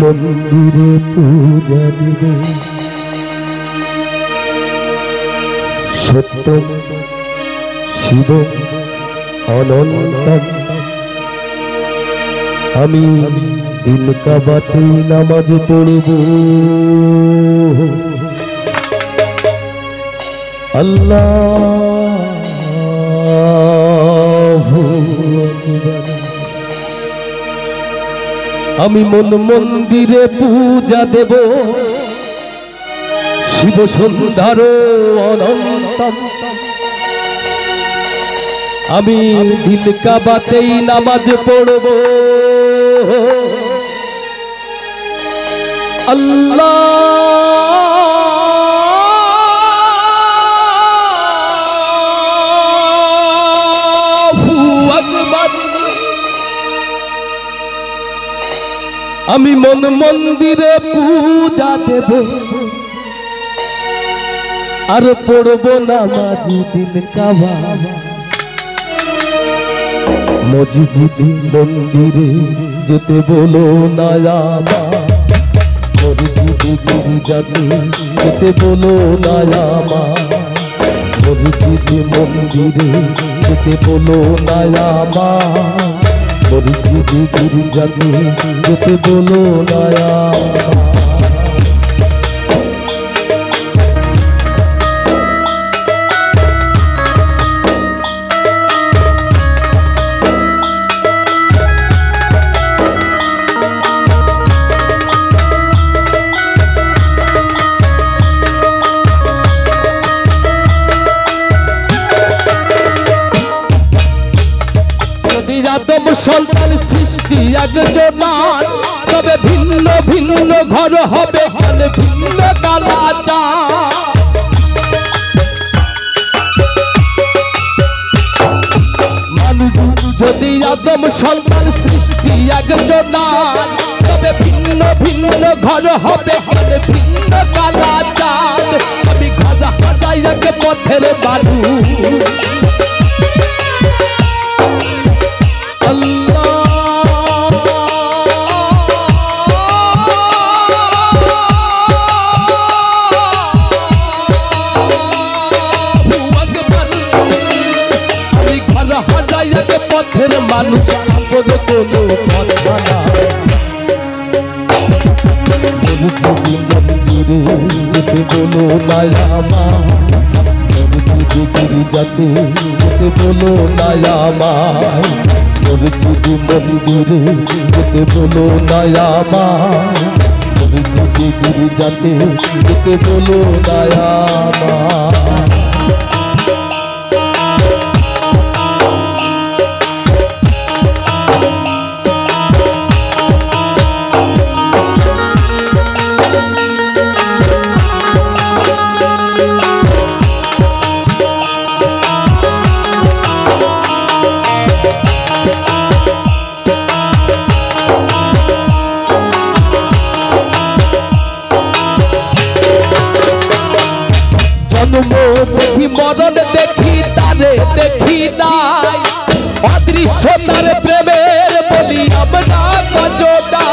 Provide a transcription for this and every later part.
মন্দিরে পূজা দিব সত্যম শিব অনন্তম। আমি দিল কাবাতে নামাজ পড়ব আল্লাহু আকবার। আমি মন মন্দিরে পূজা দেব শিব সন্ধ্যার অনন্তম। আমি দিল কাবাতেই নামাজ পড়ব আল্লাহু আকবার। আমি মন মন্দিরে পূজা দেব আর পড়ব নামাজ দিল কাবা। মসজিদে মন্দিরে যেতে বলো না আমার, মসজিদে গির্জাতে যেতে বলো না আমার, মসজিদে মন্দিরে যেতে বলো না আমার, মসজিদে গির্জাতে যেতে বলো না আমার। আদম সন্তান সৃষ্টি একজনার, তবে ভিন্ন ভিন্ন ঘর হবে ভিন্ন কালাচার। মানুষ যদি আদম সন্তান সৃষ্টি একজনার, তবে ভিন্ন ভিন্ন ঘর হবে ভিন্ন কালাচার। আমি ঘর হাজাই এক পথের মানুষ পথের মানুষ আপন কোনো কথা না। মন্দিরে যেতে বলো না আমার, মসজিদে গির্জাতে যেতে বলো না আমার, মসজিদে মন্দিরে যেতে বলো না আমার, মসজিদে গির্জাতে যেতে বলো না আমার। দেখি মরণ দেখি তারে দেখি নাই, অদৃশ্য তার প্রেমের বলি আমরা গজনা।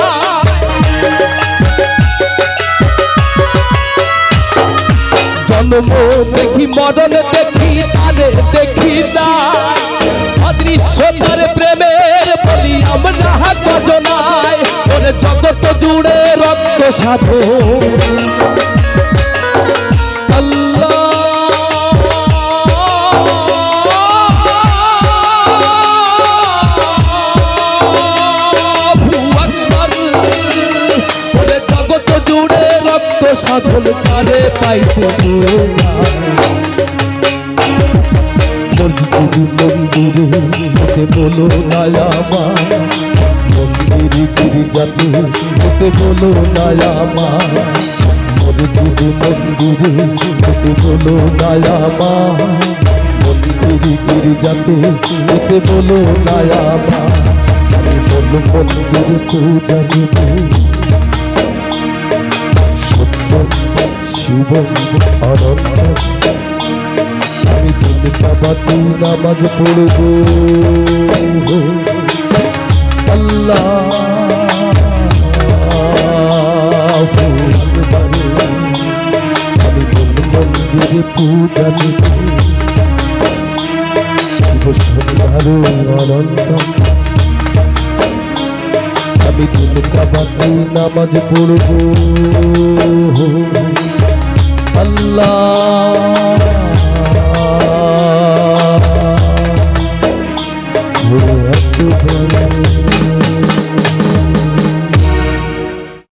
জন্ম দেখি মরণ দেখি তারে দেখি নাই, অদৃশ্য তার প্রেমের বলি আমরা গজনায়। ওরে জগৎ জুড়ে রক্ত সাধন সাধন কারে পাইতে মসজিদে মন্দিরে যেতে বলো না আমার, মন্দিরে গির্জাতে যেতে বলো না আমার, মসজিদে মন্দিরে যেতে বলো না আমার, মন্দিরে গির্জাতে যেতে বলো না আমার। আমি বলো মন্দিরে পূজা দেব শিব অনন্তম। আমি দিল কাবাতে নামাজ পড়ব আল্লাহ পূজা দিতে সন্ধ্যারো অনন্ত আমি দিন কাবাতে নামাজ পড়ব আল্লাহ